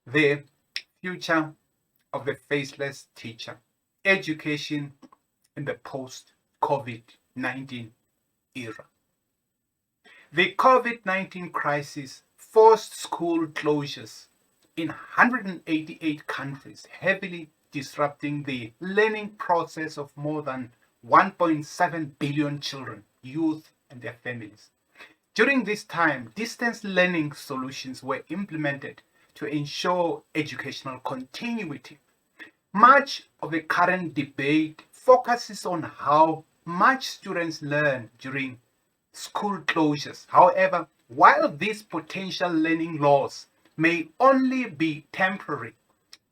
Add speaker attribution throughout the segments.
Speaker 1: The future of the faceless teacher, education in the post-COVID-19 era. The COVID-19 crisis forced school closures in 188 countries, heavily disrupting the learning process of more than 1.7 billion children, youth, and their families. During this time, distance learning solutions were implemented to ensure educational continuity. Much of the current debate focuses on how much students learn during school closures. However, while these potential learning loss may only be temporary,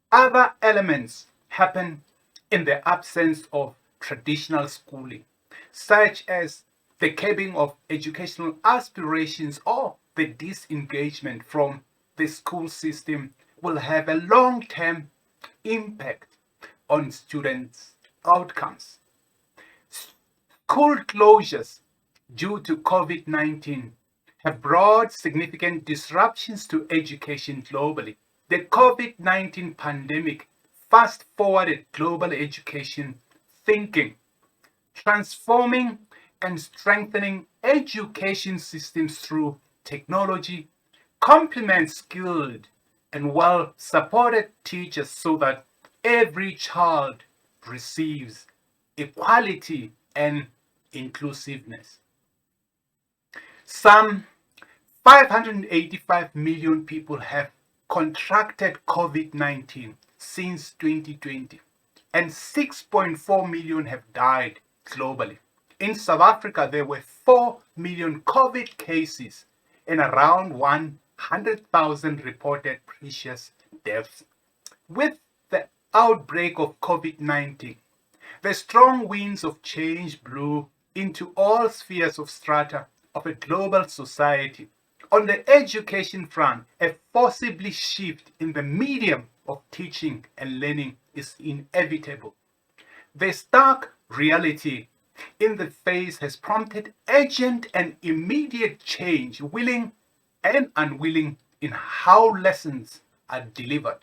Speaker 1: other elements happen in the absence of traditional schooling, such as the curbing of educational aspirations or the disengagement from the school system will have a long-term impact on students' outcomes. School closures due to COVID-19 have brought significant disruptions to education globally. The COVID-19 pandemic fast forwarded global education thinking, transforming and strengthening education systems through technology, complement skilled and well supported teachers so that every child receives equality and inclusiveness. Some 585 million people have contracted COVID-19 since 2020, and 6.4 million have died globally. In South Africa, there were 4 million COVID cases and around 100,000 reported previous deaths. With the outbreak of COVID-19, the strong winds of change blew into all spheres of strata of a global society. On the education front, a forcibly shift in the medium of teaching and learning is inevitable. The stark reality in the face has prompted urgent and immediate change, willing and unwilling, in how lessons are delivered.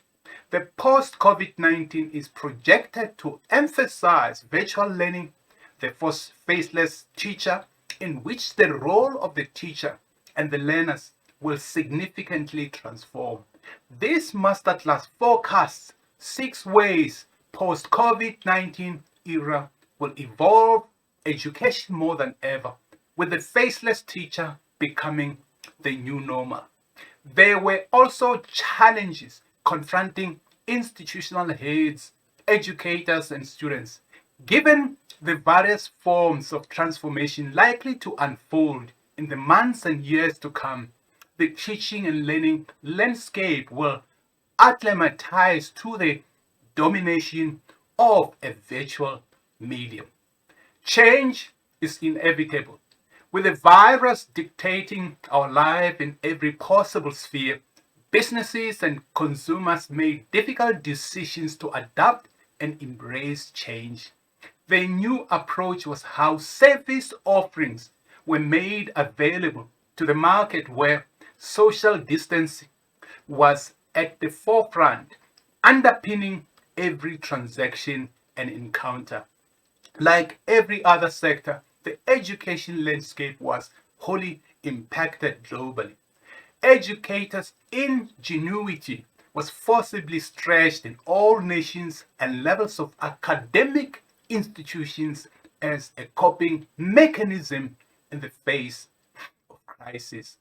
Speaker 1: The post-COVID-19 is projected to emphasize virtual learning, the faceless teacher, in which the role of the teacher and the learners will significantly transform. This masterclass forecasts 6 ways post-COVID-19 era will evolve education more than ever, with the faceless teacher becoming the new normal. There were also challenges confronting institutional heads, educators, and students, given the various forms of transformation likely to unfold in the months and years to come. The teaching and learning landscape will acclimatize to the domination of a virtual medium. Change is inevitable. With the virus dictating our life in every possible sphere, businesses and consumers made difficult decisions to adapt and embrace change. The new approach was how service offerings were made available to the market, where social distancing was at the forefront, underpinning every transaction and encounter. Like every other sector, the education landscape was wholly impacted globally. Educators' ingenuity was forcibly stretched in all nations and levels of academic institutions as a coping mechanism in the face of crisis.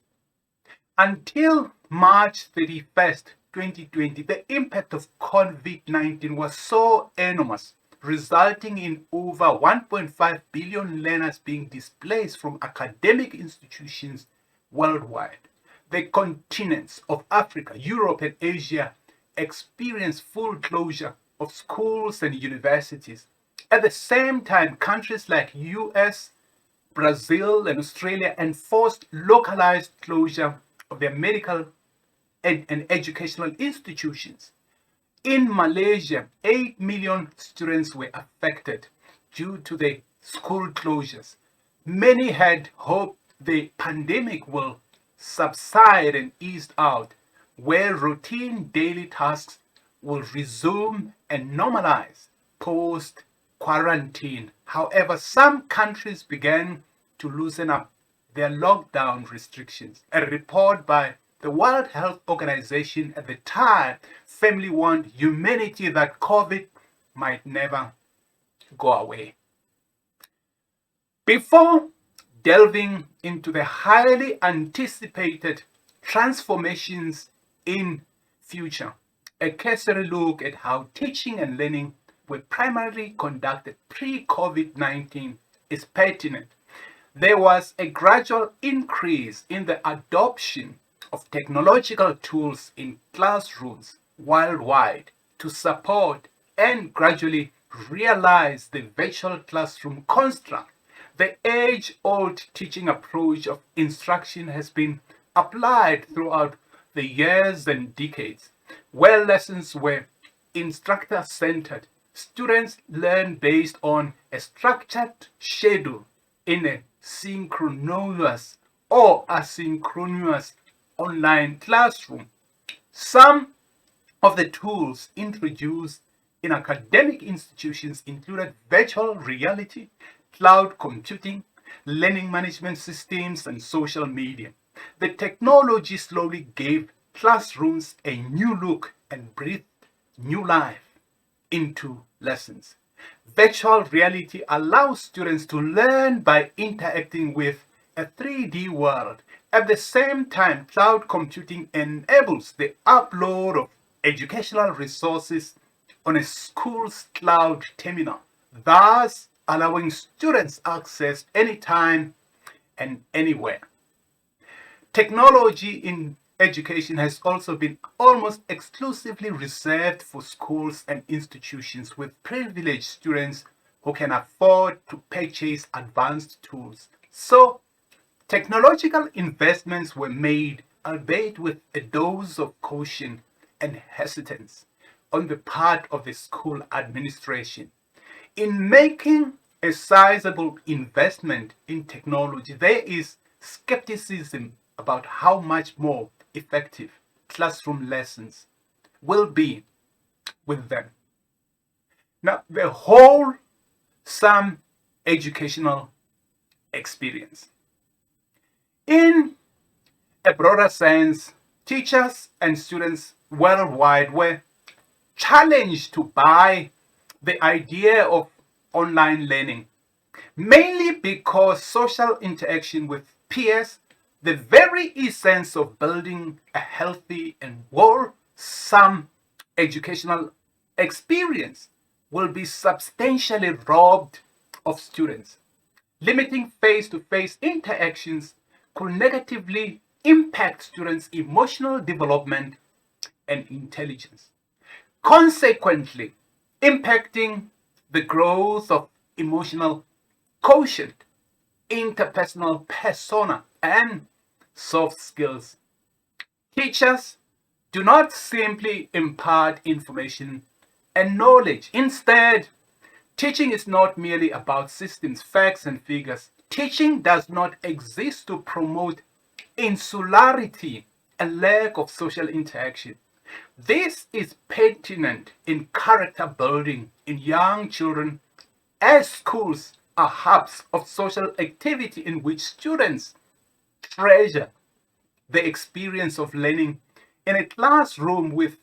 Speaker 1: Until March 31st, 2020, the impact of COVID-19 was so enormous, resulting in over 1.5 billion learners being displaced from academic institutions worldwide. The continents of Africa, Europe, and Asia experienced full closure of schools and universities. At the same time, countries like US, Brazil, and Australia enforced localized closure of their medical and educational institutions. In Malaysia, 8 million students were affected due to the school closures. Many had hoped the pandemic will subside and ease out, where routine daily tasks will resume and normalize post quarantine. However, some countries began to loosen up their lockdown restrictions. A report by the World Health Organization at the time firmly warned humanity that COVID might never go away. Before delving into the highly anticipated transformations in future, a cursory look at how teaching and learning were primarily conducted pre-COVID-19 is pertinent. There was a gradual increase in the adoption of technological tools in classrooms worldwide to support and gradually realize the virtual classroom construct. The age-old teaching approach of instruction has been applied throughout the years and decades, where lessons were instructor-centered. Students learn based on a structured schedule in a synchronous or asynchronous online classroom. Some of the tools introduced in academic institutions included virtual reality, cloud computing, learning management systems, and social media. The technology slowly gave classrooms a new look and breathed new life into lessons. Virtual reality allows students to learn by interacting with a 3D world. At the same time, cloud computing enables the upload of educational resources on a school's cloud terminal, thus allowing students access anytime and anywhere. Technology in education has also been almost exclusively reserved for schools and institutions with privileged students who can afford to purchase advanced tools. So, technological investments were made, albeit with a dose of caution and hesitance on the part of the school administration. In making a sizable investment in technology, there is skepticism about how much more effective classroom lessons will be with them. Now, the wholesome educational experience. In a broader sense, teachers and students worldwide were challenged to buy the idea of online learning, mainly because social interaction with peers, the very essence of building a healthy and wholesome educational experience, will be substantially robbed of students. Limiting face-to-face interactions could negatively impact students' emotional development and intelligence, consequently impacting the growth of emotional quotient, interpersonal persona, and soft skills. Teachers do not simply impart information and knowledge. Instead, teaching is not merely about systems, facts, and figures. Teaching does not exist to promote insularity and lack of social interaction. This is pertinent in character building in young children, as schools are hubs of social activity in which students treasure the experience of learning in a classroom with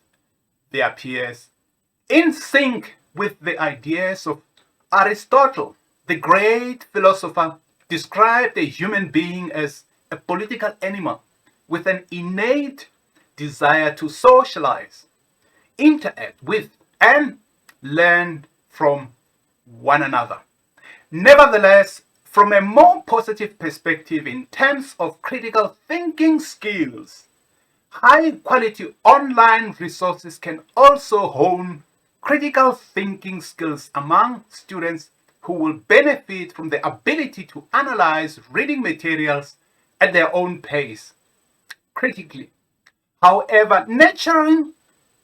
Speaker 1: their peers, in sync with the ideas of Aristotle. The great philosopher described a human being as a political animal with an innate desire to socialize, interact with, and learn from one another. Nevertheless, from a more positive perspective in terms of critical thinking skills, high quality online resources can also hone critical thinking skills among students who will benefit from the ability to analyze reading materials at their own pace, critically. However, nurturing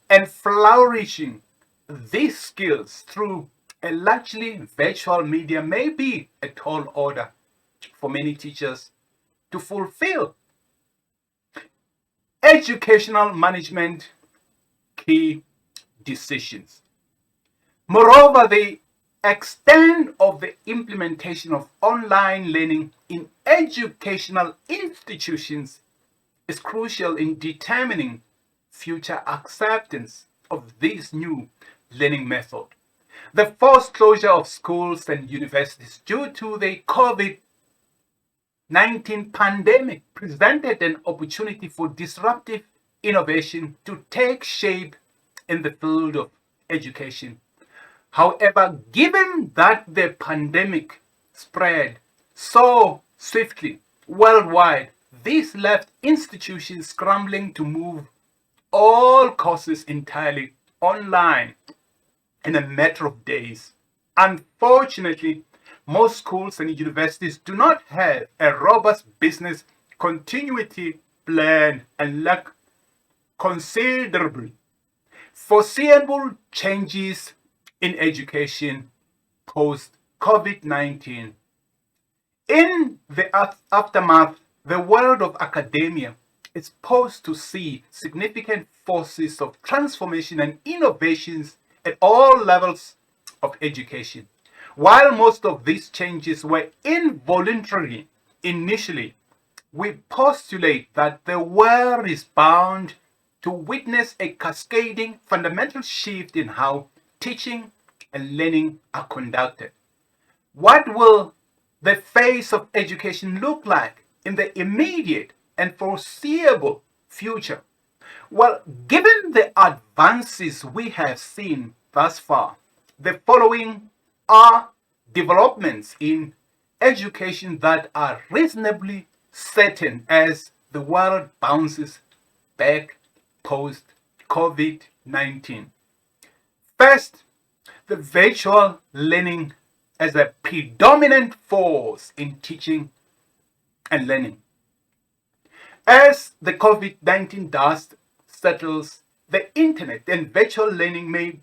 Speaker 1: and flourishing these skills through a largely virtual media may be a tall order for many teachers to fulfill. educational management key decisions. Moreover, the extent of the implementation of online learning in educational institutions is crucial in determining future acceptance of this new learning method. The forced closure of schools and universities due to the COVID-19 pandemic presented an opportunity for disruptive innovation to take shape in the field of education. However, given that the pandemic spread so swiftly worldwide, this left institutions scrambling to move all courses entirely online in a matter of days. Unfortunately, most schools and universities do not have a robust business continuity plan and lack considerable foreseeable changes in education post COVID-19. In the aftermath, the world of academia is poised to see significant forces of transformation and innovations at all levels of education. While most of these changes were involuntary initially, we postulate that the world is bound to witness a cascading fundamental shift in how teaching and learning are conducted. What will the face of education look like in the immediate and foreseeable future? Well, given the advances we have seen thus far, the following are developments in education that are reasonably certain as the world bounces back post COVID-19. First, the virtual learning as a predominant force in teaching and learning. As the COVID-19 dust settles, the internet and virtual learning may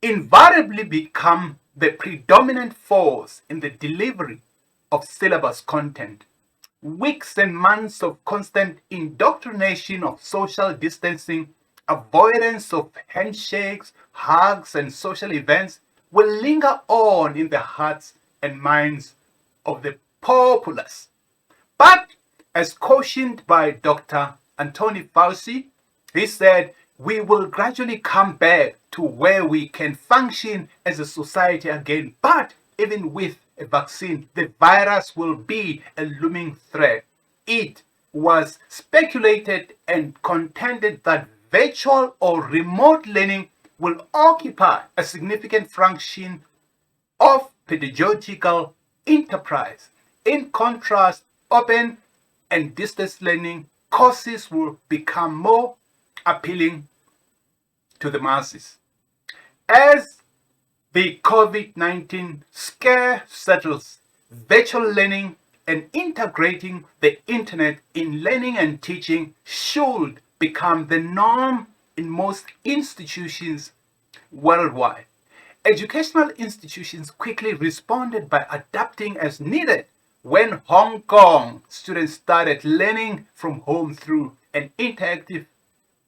Speaker 1: invariably become the predominant force in the delivery of syllabus content. Weeks and months of constant indoctrination of social distancing, avoidance of handshakes, hugs, and social events will linger on in the hearts and minds of the populace. But as cautioned by Dr. Anthony Fauci, he said, we will gradually come back to where we can function as a society again. But even with a vaccine, the virus will be a looming threat. It was speculated and contended that virtual or remote learning will occupy a significant fraction of pedagogical enterprise. In contrast, open and distance learning courses will become more appealing to the masses. As the COVID-19 scare settles, virtual learning and integrating the internet in learning and teaching should become the norm in most institutions worldwide. Educational institutions quickly responded by adapting as needed. When Hong Kong students started learning from home through an interactive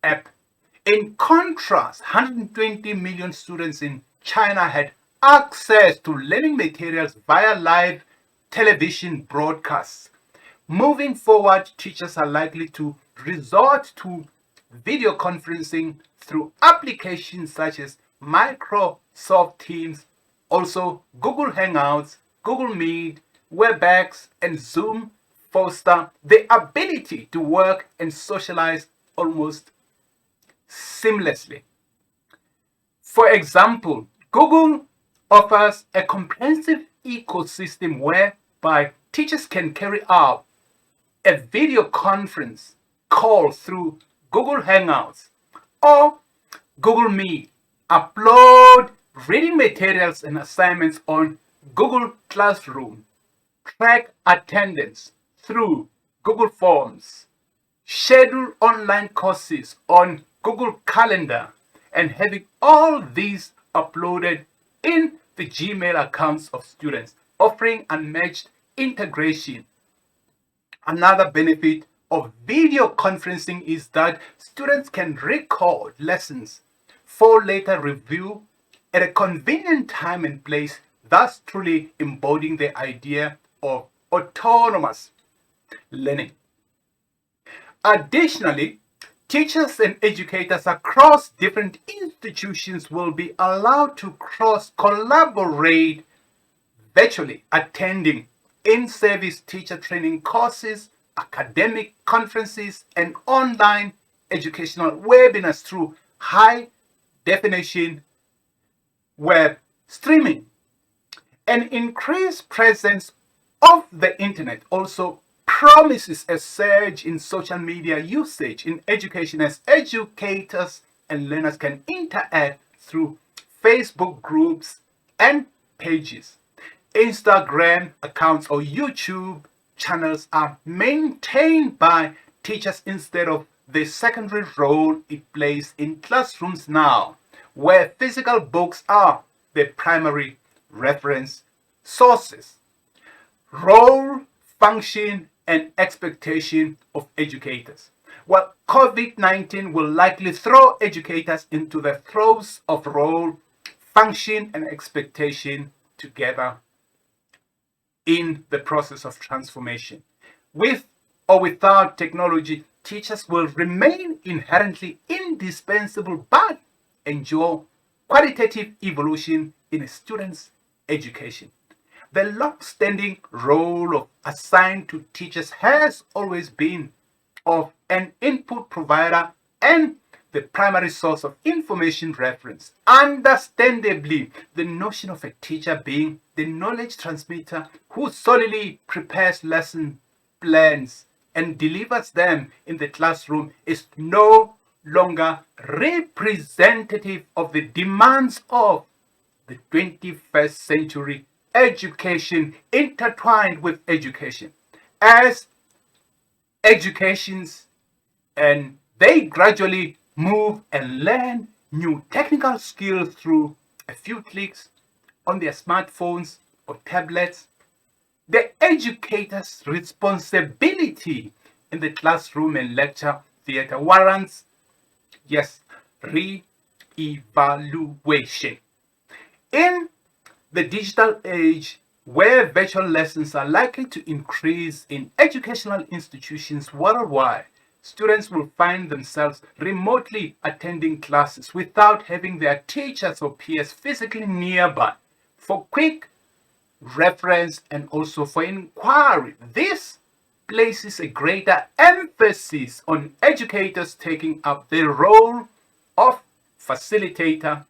Speaker 1: app. In contrast, 120 million students in China had access to learning materials via live television broadcasts. Moving forward, teachers are likely to resort to video conferencing through applications such as Microsoft Teams, also Google Hangouts, Google Meet, WebEx, and Zoom foster the ability to work and socialize almost seamlessly. For example, Google offers a comprehensive ecosystem whereby teachers can carry out a video conference call through Google Hangouts or Google Meet, upload reading materials and assignments on Google Classroom, track attendance through Google Forms, schedule online courses on Google Calendar, and having all these uploaded in the Gmail accounts of students, offering unmatched integration. Another benefit of video conferencing is that students can record lessons for later review at a convenient time and place, thus truly embodying the idea of autonomous learning. Additionally, teachers and educators across different institutions will be allowed to cross-collaborate virtually, attending in-service teacher training courses, academic conferences, and online educational webinars through high-definition web streaming. An increased presence of the internet also promises a surge in social media usage in education, as educators and learners can interact through Facebook groups and pages. Instagram accounts or YouTube channels are maintained by teachers instead of the secondary role it plays in classrooms now, where physical books are the primary reference sources. Role, function, and expectation of educators. Well, COVID-19 will likely throw educators into the throes of role, function, and expectation together in the process of transformation. With or without technology, teachers will remain inherently indispensable but endure qualitative evolution in a student's education. The long-standing role of assigned to teachers has always been of an input provider and the primary source of information reference. Understandably, the notion of a teacher being the knowledge transmitter who solely prepares lesson plans and delivers them in the classroom is no longer representative of the demands of the 21st century education intertwined with education. As educations and they gradually move and learn new technical skills through a few clicks on their smartphones or tablets, the educator's responsibility in the classroom and lecture theater warrants, yes, re-evaluation. In the digital age, where virtual lessons are likely to increase in educational institutions worldwide, students will find themselves remotely attending classes without having their teachers or peers physically nearby for quick reference and also for inquiry. This places a greater emphasis on educators taking up the role of facilitator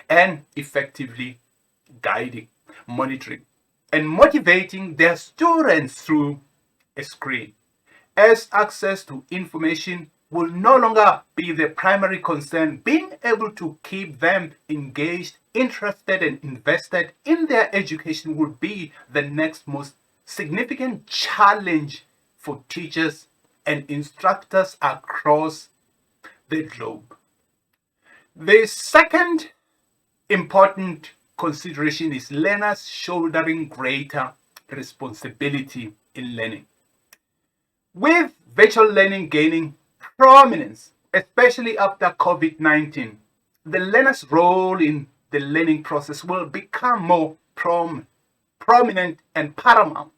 Speaker 1: and effectively guiding, monitoring, and motivating their students through a screen. As access to information will no longer be the primary concern, being able to keep them engaged, interested, and invested in their education will be the next most significant challenge for teachers and instructors across the globe. The second important consideration is learners shouldering greater responsibility in learning. With virtual learning gaining prominence, especially after COVID-19, the learner's role in the learning process will become more prominent and paramount.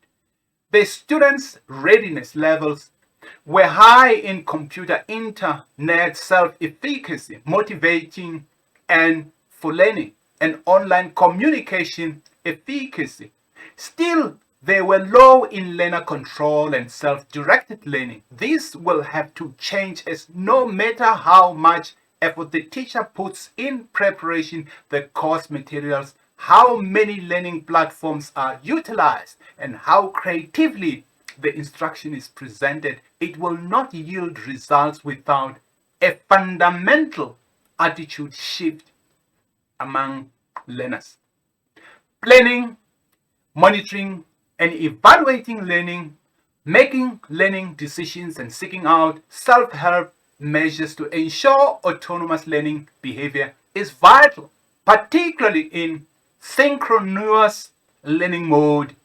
Speaker 1: The students' readiness levels were high in computer, internet, self-efficacy, motivating, and for learning, and online communication efficacy. Still, they were low in learner control and self-directed learning. This will have to change, as no matter how much effort the teacher puts in preparation the course materials, how many learning platforms are utilized, and how creatively the instruction is presented, it will not yield results without a fundamental attitude shift among learners. Planning, monitoring, and evaluating learning, making learning decisions, and seeking out self-help measures to ensure autonomous learning behavior is vital, particularly in synchronous learning mode,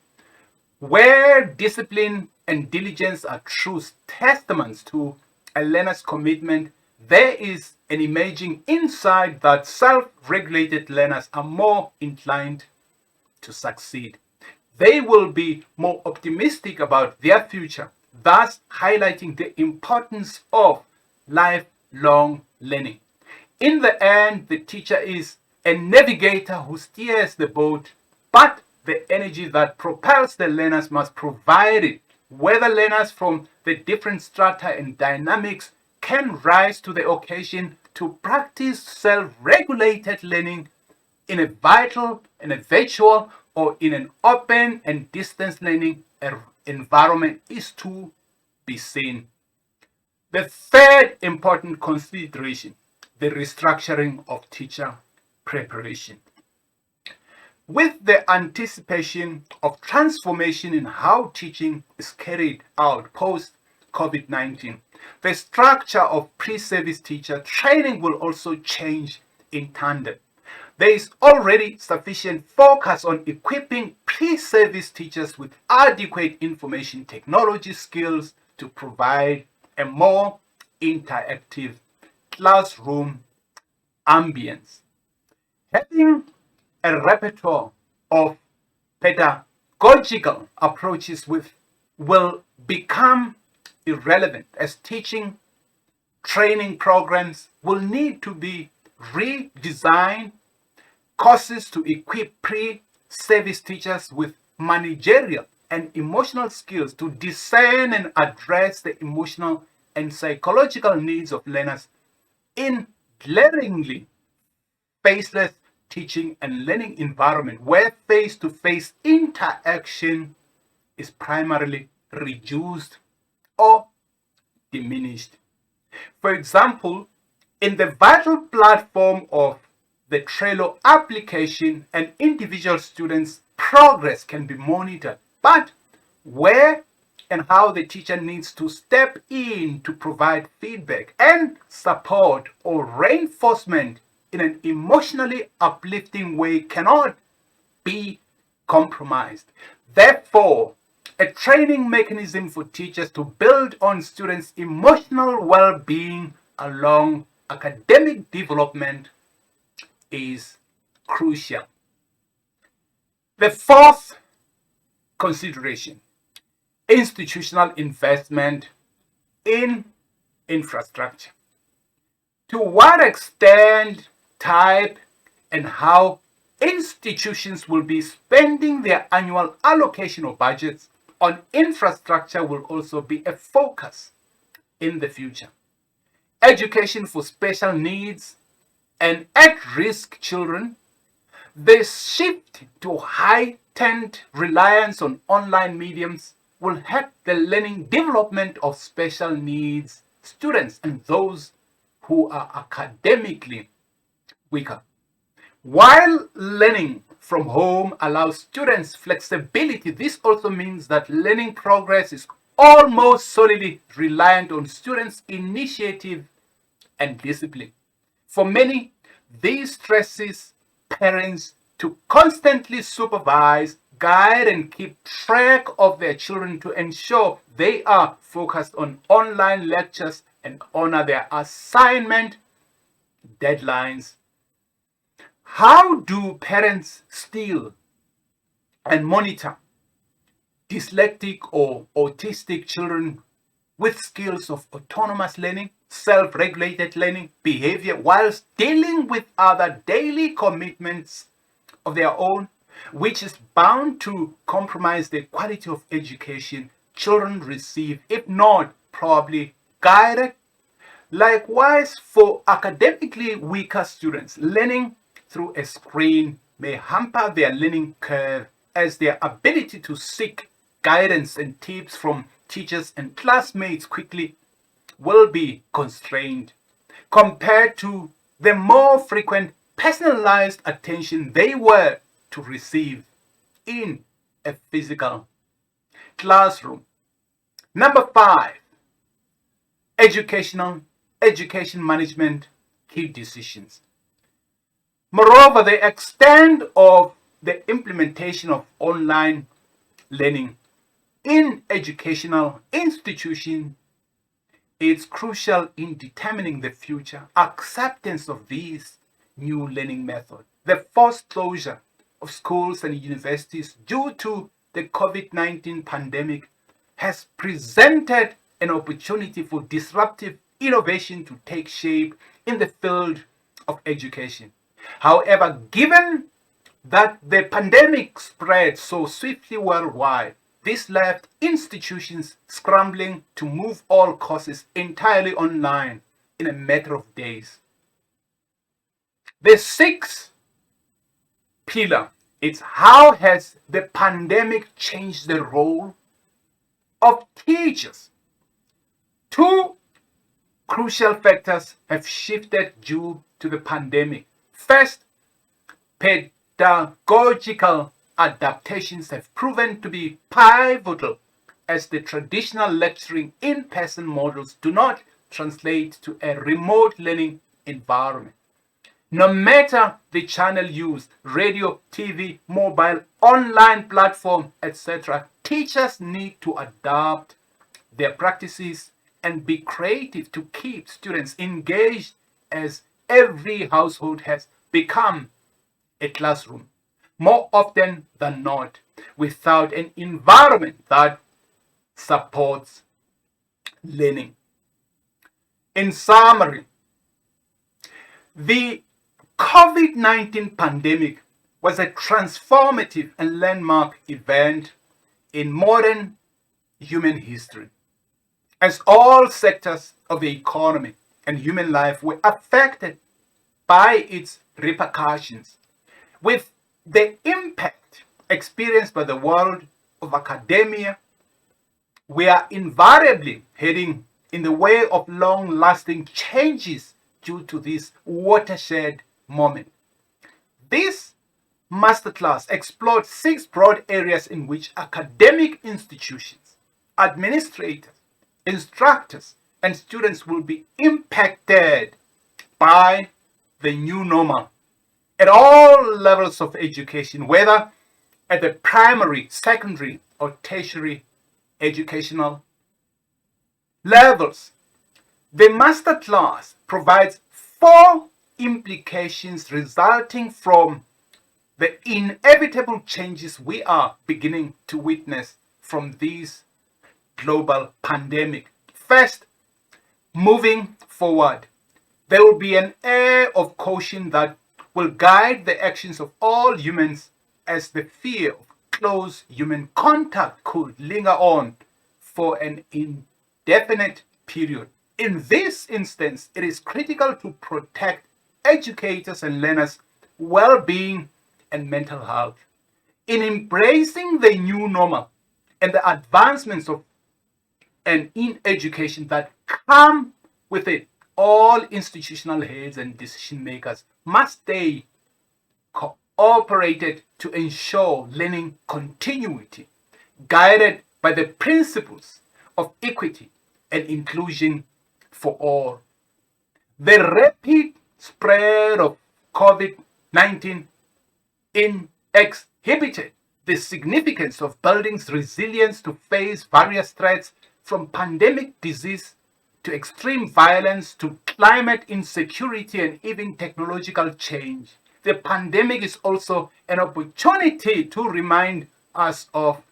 Speaker 1: where discipline and diligence are true testaments to a learner's commitment, there is an emerging insight that self-regulated learners are more inclined to succeed. They will be more optimistic about their future, thus highlighting the importance of lifelong learning. In the end, the teacher is a navigator who steers the boat, but the energy that propels the learners must provide it. Whether learners from the different strata and dynamics can rise to the occasion to practice self-regulated learning in a virtual or in an open and distance learning environment is to be seen. The third important consideration, the restructuring of teacher preparation. With the anticipation of transformation in how teaching is carried out post COVID-19, the structure of pre-service teacher training will also change in tandem. There is already sufficient focus on equipping pre-service teachers with adequate information technology skills to provide a more interactive classroom ambience. Having a repertoire of pedagogical approaches will become irrelevant, as teaching training programs will need to be redesigned, courses to equip pre-service teachers with managerial and emotional skills to discern and address the emotional and psychological needs of learners in glaringly faceless teaching and learning environment where face-to-face interaction is primarily reduced or diminished. For example, in the vital platform of the Trello application, an individual student's progress can be monitored, but where and how the teacher needs to step in to provide feedback and support or reinforcement in an emotionally uplifting way cannot be compromised. Therefore, a training mechanism for teachers to build on students' emotional well-being along academic development is crucial. The fourth consideration, institutional investment in infrastructure. To what extent, type, and how institutions will be spending their annual allocation of budgets on infrastructure will also be a focus in the future. Education for special needs and at-risk children, the shift to heightened reliance on online mediums will help the learning development of special needs students and those who are academically weaker. While learning from home allows students flexibility, this also means that learning progress is almost solely reliant on students' initiative and discipline. For many, this stresses parents to constantly supervise, guide, and keep track of their children to ensure they are focused on online lectures and honor their assignment deadlines. How do parents still and monitor dyslexic or autistic children with skills of autonomous learning, self-regulated learning behavior, whilst dealing with other daily commitments of their own, which is bound to compromise the quality of education children receive, if not probably guided? Likewise, for academically weaker students, learning through a screen may hamper their learning curve, as their ability to seek guidance and tips from teachers and classmates quickly will be constrained compared to the more frequent personalized attention they were to receive in a physical classroom. Number 5, education management key decisions. Moreover, the extent of the implementation of online learning in educational institutions, it's crucial in determining the future acceptance of these new learning methods. The forced closure of schools and universities due to the COVID-19 pandemic has presented an opportunity for disruptive innovation to take shape in the field of education. However, given that the pandemic spread so swiftly worldwide, this left institutions scrambling to move all courses entirely online in a matter of days. The sixth pillar is how has the pandemic changed the role of teachers? Two crucial factors have shifted due to the pandemic. First, pedagogical adaptations have proven to be pivotal as the traditional lecturing in-person models do not translate to a remote learning environment. No matter the channel used, radio, TV, mobile, online platform, etc., teachers need to adapt their practices and be creative to keep students engaged as every household has become a classroom more often than not without an environment that supports learning. In summary, the COVID-19 pandemic was a transformative and landmark event in modern human history, as all sectors of the economy and human life were affected by its repercussions, with the impact experienced by the world of academia. We are invariably heading in the way of long-lasting changes due to this watershed moment. This masterclass explored 6 broad areas in which academic institutions, administrators, instructors, and students will be impacted by the new normal at all levels of education, whether at the primary, secondary, or tertiary educational levels. The masterclass provides 4 implications resulting from the inevitable changes we are beginning to witness from this global pandemic. First, moving forward, there will be an air of caution that will guide the actions of all humans as the fear of close human contact could linger on for an indefinite period. In this instance, it is critical to protect educators and learners' well-being and mental health. In embracing the new normal and the advancements of and in education that come with it, all institutional heads and decision makers must stay cooperated to ensure learning continuity, guided by the principles of equity and inclusion for all. The rapid spread of COVID-19 exhibited the significance of building resilience to face various threats, from pandemic disease to extreme violence to climate insecurity and even technological change. The pandemic is also an opportunity to remind us of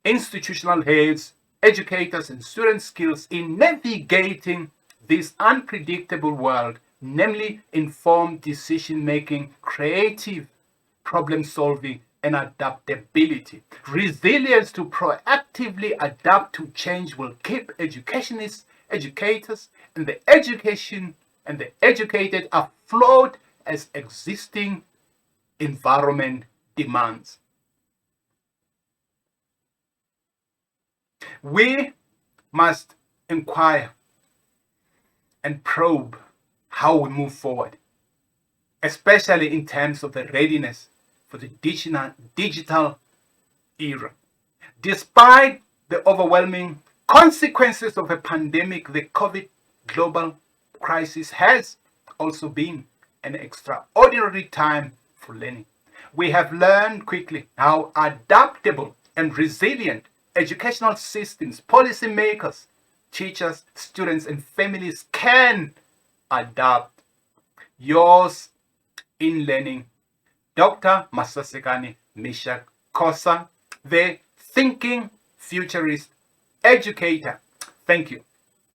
Speaker 1: institutional heads, educators, and student skills in navigating this unpredictable world, namely informed decision making, creative problem solving, and adaptability. Resilience to proactively adapt to change will keep educationists, educators, and the education and the educated afloat as existing environment demands. We must inquire and probe how we move forward, especially in terms of the readiness for the digital era. Despite the overwhelming consequences of the pandemic, the COVID global crisis has also been an extraordinary time for learning. We have learned quickly how adaptable and resilient educational systems, policymakers, teachers, students, and families can adapt. Yours in learning, Dr. Masasekane Mishak Kosa, the Thinking Futurist Educator. Thank you.